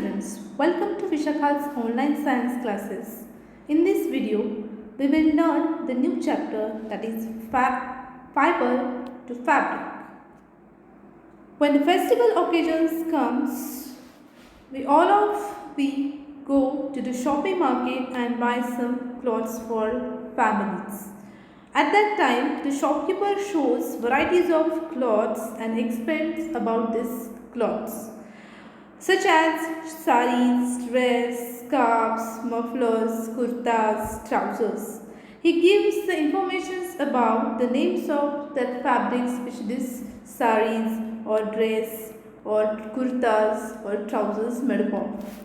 students, welcome to Vishakha's online science classes. In this video, we will learn the new chapter that is fiber to fabric. When the festival occasions comes, we go to the shopping market and buy some clothes for families. At that time, the shopkeeper shows varieties of clothes and explains about these clothes, such as saris, dress, scarves, mufflers, kurtas, trousers. He gives the information about the names of that fabrics which these saris or dress or kurtas or trousers made up of.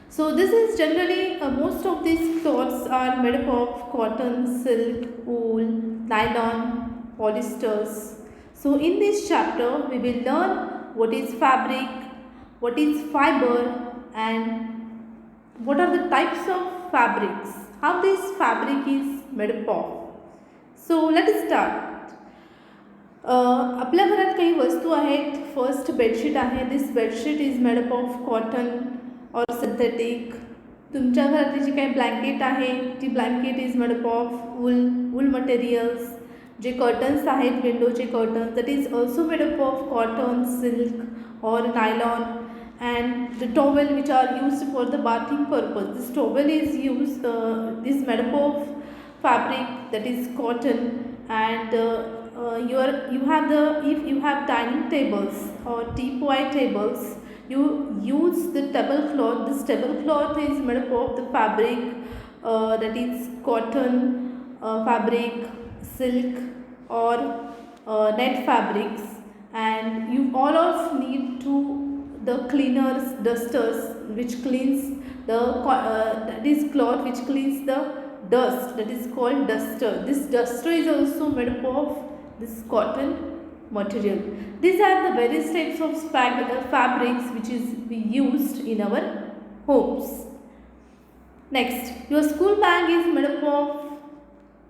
So this is generally most of these clothes are made up of cotton, silk, wool, nylon, polyesters. So in this chapter we will learn what is fabric, what is fiber, and what are the types of fabrics, how this fabric is made up of. So let us start. आपल्या घरात काही वस्तू आहेत. First bedsheet आहे. This bedsheet is made up of cotton और synthetic. तुमच्या घरातली जी काही ब्लँकेट आहे ती blanket is made up of wool materials. जे कर्टन्स आहेत विंडोचे curtains that is also made up of cotton, silk और nylon. And the towel which are used for the bathing purpose, this towel is used is made up of fabric that is cotton. And you have the, if you have dining tables or teepot tables, you use the tablecloth. This tablecloth is made up of the fabric that is cotton fabric, silk or net fabrics. And you all of need to the cleaners, dusters which cleans the that is cloth which cleans the dust, that is called duster. This duster is also made up of this cotton material. These are the various types of fabrics which is we used in our homes. Next, your school bag is made up of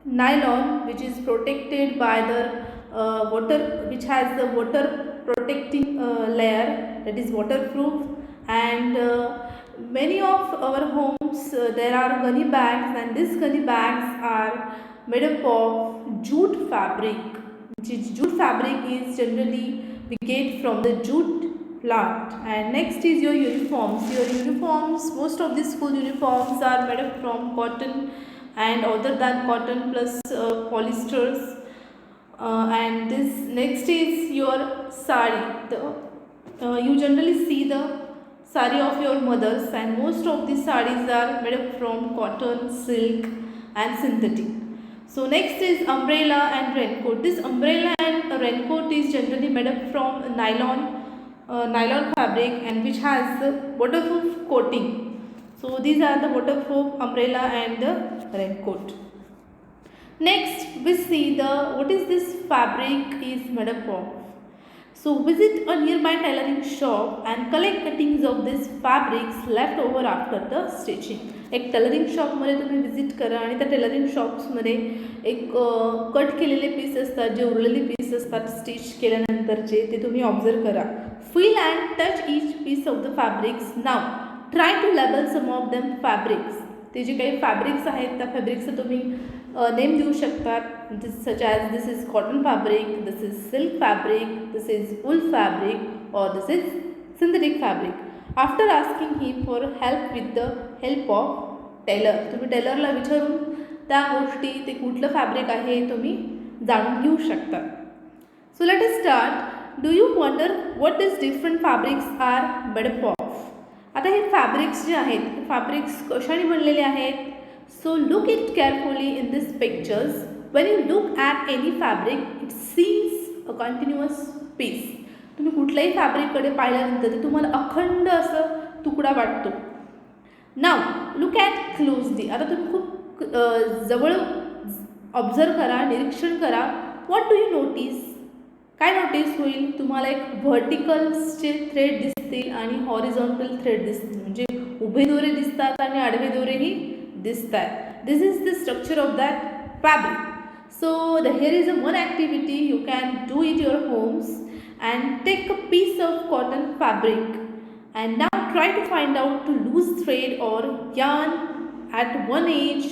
nylon which is protected by the water, which has the water protecting layer, that is waterproof. And many of our homes there are gunny bags, and these gunny bags are made up of jute fabric, which is jute fabric is generally we get from the jute plant. And next is your uniforms. Your uniforms, most of the school uniforms are made up from cotton and other than cotton plus polyesters. And this next is your sari. You generally see the sari of your mothers, and most of these saris are made up from cotton, silk and synthetic. So next is umbrella and raincoat. This umbrella and raincoat is generally made up from nylon fabric, and which has the waterproof coating. So these are the waterproof umbrella and the raincoat. Next we see the what is this fabric is made up of. So visit a nearby tailoring shop and collect cuttings of these fabrics left over after the stitching. एक tailoring शॉपमध्ये तुम्ही visit करा आणि त्या tailoring शॉप्समध्ये एक cut केलेले piece असतात, जे उरलेले पीस असतात स्टिच केल्यानंतरचे, ते तुम्ही ऑब्झर्व करा. Feel and touch each piece of the fabrics. Now try to label some of them fabrics. ते जे काही फॅब्रिक्स आहेत त्या फॅब्रिक्सचं तुम्ही नेम देऊ शकतात. Such as this is cotton fabric, this is silk fabric, this is wool fabric और this is synthetic fabric. After asking him for help with the help of tailor. तुम्ही टेलरला विचारून त्या गोष्टी, ते कुठलं फॅब्रिक आहे तुम्ही जाणून घेऊ शकता. So let us start. Do you wonder what this different fabrics are made up of. आता हे फॅब्रिक्स जे आहेत, हे फॅब्रिक्स कशाने बनलेले आहेत. So look it carefully in these pictures. When you look at any fabric, it seems a continuous piece. तुम्ही कुठल्याही फॅब्रिककडे पाहिल्यानंतर ते तुम्हाला अखंड असं तुकडा वाटतो. Now look at closely. आता तुम्ही खूप जवळ ऑब्झर्व करा, निरीक्षण करा. What do you notice. काय नोटीस होईल तुम्हाला. एक व्हर्टिकल्सचे थ्रेड दिसतील आणि हॉरिझॉन्टल थ्रेड दिसतील, म्हणजे उभे दोरे दिसतात आणि आडवे दोरेही दिसतात. This is the structure of that fabric. So here is one activity you can do at your homes, and take a piece of cotton fabric And now try to find out to loose thread or yarn at one edge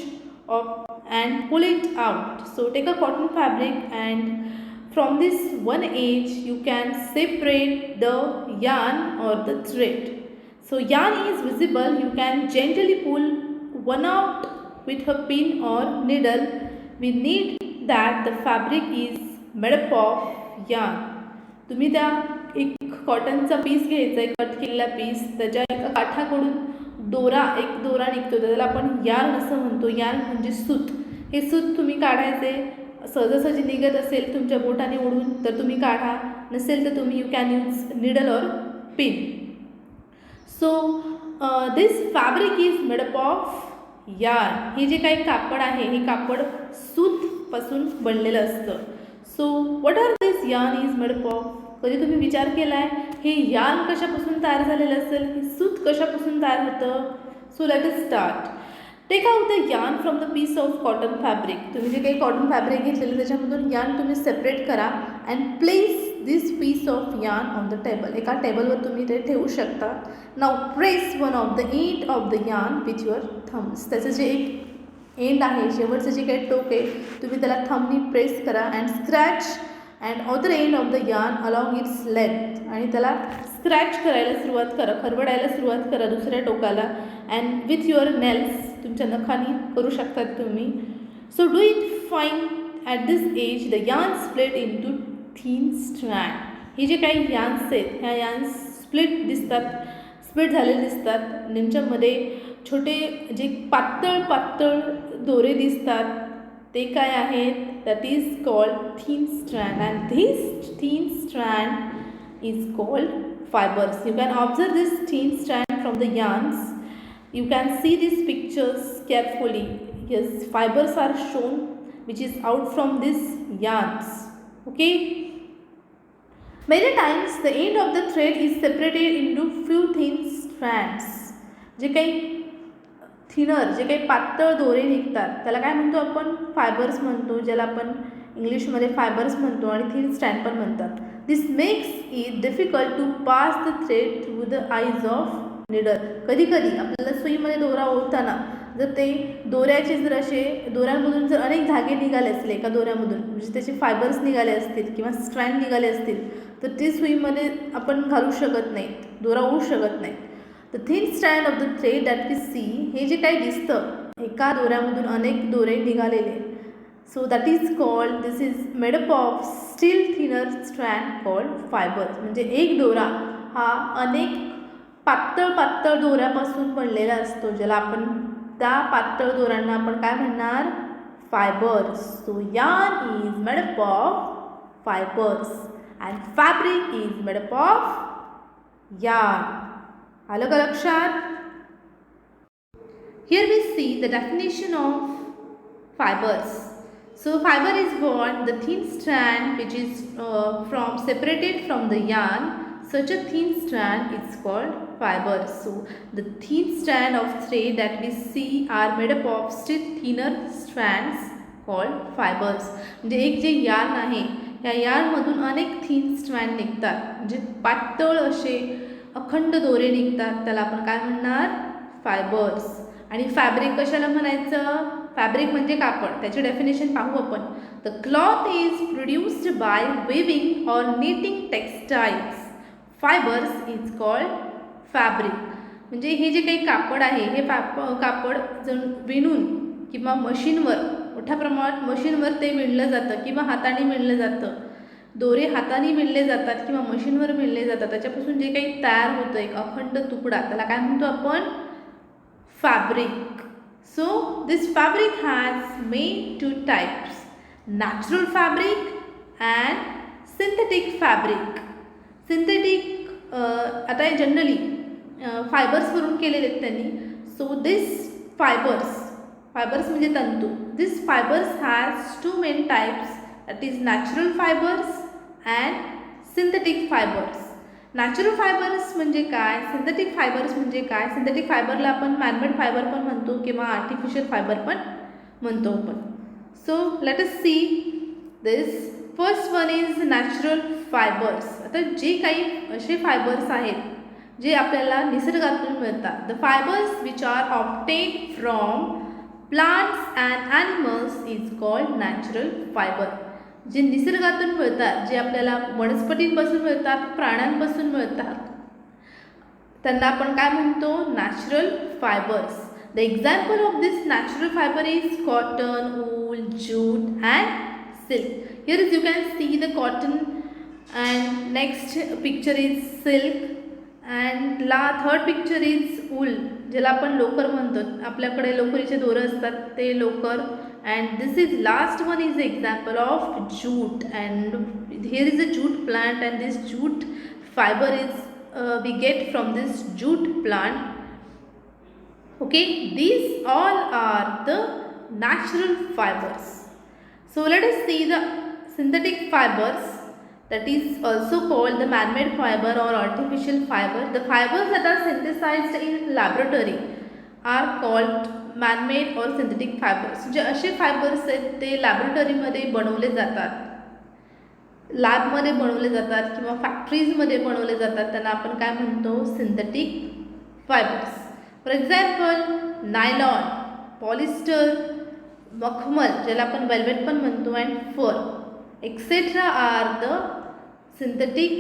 of and pull it out. So take a cotton fabric and from this one edge you can separate the yarn or the thread. So yarn is visible, you can gently pull one out with a pin or needle. We need that the fabric is made up of yarn. तुम्ही त्या एक कॉटनचा piece घ्यायचा आहे, cut केलेला piece, त्याच्या एका काठाकडून एक दोरा निघतो, त्याला आपण यार्न असं म्हणतो. यार्न म्हणजे सूत. हे सूत तुम्ही काढायचे, सहजासहजी निघत असेल तुमच्या बोटाने ओढून तर तुम्ही काढा, नसेल तर तुम्ही यू कॅन यूज निडल और pin. So this fabric is made up of yarn. हे जे काही कापड आहे हे कापड सूतपासून बनलेलं असतं. So what are this yarn is made up of. कधी तुम्ही विचार केला आहे हे यार्न कशापासून तयार झालेलं असेल, हे सूत कशापासून तयार होतं. So let us start. Take out the yarn from the piece of cotton fabric. तुम्ही जे काही कॉटन फॅब्रिक घेतलेलं त्याच्यामधून यार्न तुम्ही सेपरेट करा and place this piece of yarn on the table. एका टेबलवर तुम्ही ते ठेवू शकता. Now press one of the end of the yarn with your thumbs. त्याचं जे एक एंड आहे, शेवटचं जे काही टोक आहे, तुम्ही त्याला थंबनी प्रेस करा and scratch and other and of the yarn along its length. आणि त्याला स्क्रॅच करायला सुरुवात करा, खरवडायला सुरुवात करा दुसऱ्या टोकाला अँड विथ युअर नेल्स, तुमच्या नखानी करू शकतात तुम्ही. So do it fine at this age the yarn split into thin strand. हे जे काही यार्न्स आहेत ह्या यार्न्स स्प्लिट झालेले दिसतात. त्यांच्यामध्ये छोटे जे पातळ दोरे दिसतात ते काय आहेत, that is called thin strand and this thin strand is called fibers. You can observe this thin strand from the yarns. You can see these pictures carefully. Yes, fibers are shown which is out from these yarns. Okay. Many times the end of the thread is separated into few thin strands. जे काही thinner, जे काही पातळ दोरे निघतात त्याला काय म्हणतो आपण, fibres म्हणतो, ज्याला आपण इंग्लिशमध्ये फायबर्स म्हणतो आणि थिन स्ट्रँड पण म्हणतात. This makes it difficult to pass the thread through the eyes of needle. कधी कधी आपल्याला सुईमध्ये दोरा ओढताना जर ते दोऱ्याचे जर असे दोऱ्यांमधून जर अनेक धागे निघाले असले एका दोऱ्यामधून, म्हणजे त्याचे फायबर्स निघाले असतील किंवा स्ट्रँड निघाले असतील तर ते सुईमध्ये आपण घालू शकत नाहीत, दोरा ओढू शकत नाहीत. The thin strand of the thread that we see, हे जे काही दिसतं एका दोऱ्यामधून अनेक दोरे निघालेले. So that is called, this is made up of still thinner strand called fibres. म्हणजे एक दोरा हा अनेक पातळ दोऱ्यापासून बनलेला असतो, ज्याला आपण त्या पातळ दोऱ्यांना आपण काय म्हणणार, fibres. So yarn is made up of fibres and fabric is made up of yarn. आलं का लक्षात. Here we see the definition of fibers. So fiber is what, the thin strand which is separated from the yarn. Such a thin strand is called fiber. So the thin strand of thread that we see are made up of still thinner strands called fibers. म्हणजे एक जे yarn आहे या यार्नमधून अनेक thin strand निघतात, म्हणजे पातळ असे अखंड दोरे निघतात, त्याला आपण काय म्हणणार, फायबर्स. आणि फॅब्रिक कशाला म्हणायचं, फॅब्रिक म्हणजे कापड. त्याची डेफिनेशन पाहू आपण. The cloth is produced by weaving और knitting textiles. Fibres is called fabric. म्हणजे हे जे काही कापड आहे हे कापड जर विणून किंवा मशीनवर, मोठ्या प्रमाणात मशीनवर ते विणलं जातं किंवा हाताने विणलं जातं. दोरे हाताने विणले जातात किंवा मशीनवर विणले जातात. त्याच्यापासून जे काही तयार होतं एक अखंड तुकडा, त्याला काय म्हणतो आपण, fabric. So this fabric has main two types, natural fabric and synthetic fabric. Synthetic आता जनरली फायबर्सवरून केलेले आहेत त्यांनी. सो दिस फायबर्स म्हणजे तंतू. This fibres has two main types, that is natural fibers and synthetic fibers. Natural fibres म्हणजे काय, synthetic fibres म्हणजे काय. सिंथेटिक फायबरला आपण मॅनमेड फायबर पण म्हणतो किंवा आर्टिफिशियल फायबर पण म्हणतो आपण. सो let us see this. First one is natural fibres. आता जे काही असे फायबर्स आहेत जे आपल्याला निसर्गातून मिळतात. The fibres which are obtain from plants and animals is called natural fibre. जे निसर्गातून मिळतात, जे आपल्याला वनस्पतींपासून मिळतात, प्राण्यांपासून मिळतात, त्यांना आपण काय म्हणतो? Natural fibres. The example of this natural fibre is cotton, wool, jute and silk. Here is you can see the cotton and next picture is silk and third picture is wool, ज्याला आपण लोकर म्हणतो. आपल्याकडे लोकरीचे दोरे असतात ते लोकर. and this is last one is example of jute and here is a jute plant and this jute fiber is we get from this jute plant. Okay, these all are the natural fibers. So let us see the synthetic fibers, that is also called the man-made fiber or artificial fiber. The fibers that are synthesized in laboratory are called man-made or synthetic fibers. जे असे fibres आहेत ते लॅबोरेटरीमध्ये बनवले जातात, लॅबमध्ये बनवले जातात किंवा फॅक्टरीजमध्ये बनवले जातात, त्यांना आपण काय म्हणतो? Synthetic fibres. For example nylon, polyester, मखमल ज्याला आपण वेल्वेट पण म्हणतो, and fur etcetera are the synthetic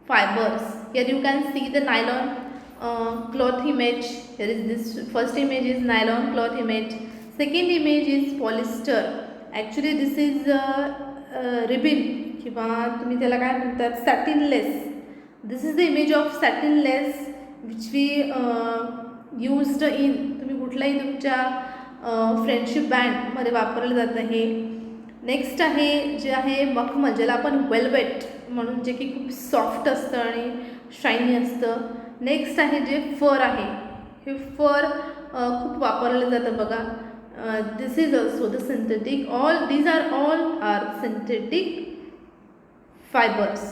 fibres. Here you can see the nylon cloth image. Here is this first image is nylon cloth image, second image is polyester. Actually this is ribbon किंवा तुम्ही त्याला काय म्हणतात? satin lace. This is the image of satin lace which we used in, तुम्ही कुठलाही तुमच्या friendship बँडमध्ये वापरलं जातं हे. नेक्स्ट आहे जे आहे मखमल, ज्याला आपण वेल्वेट म्हणून, जे की खूप सॉफ्ट असतं आणि शायनी असतं. नेक्स्ट आहे जे फर आहे, हे फर खूप वापरलं जातं बघा. This is also the synthetic. All these are all are synthetic fibres.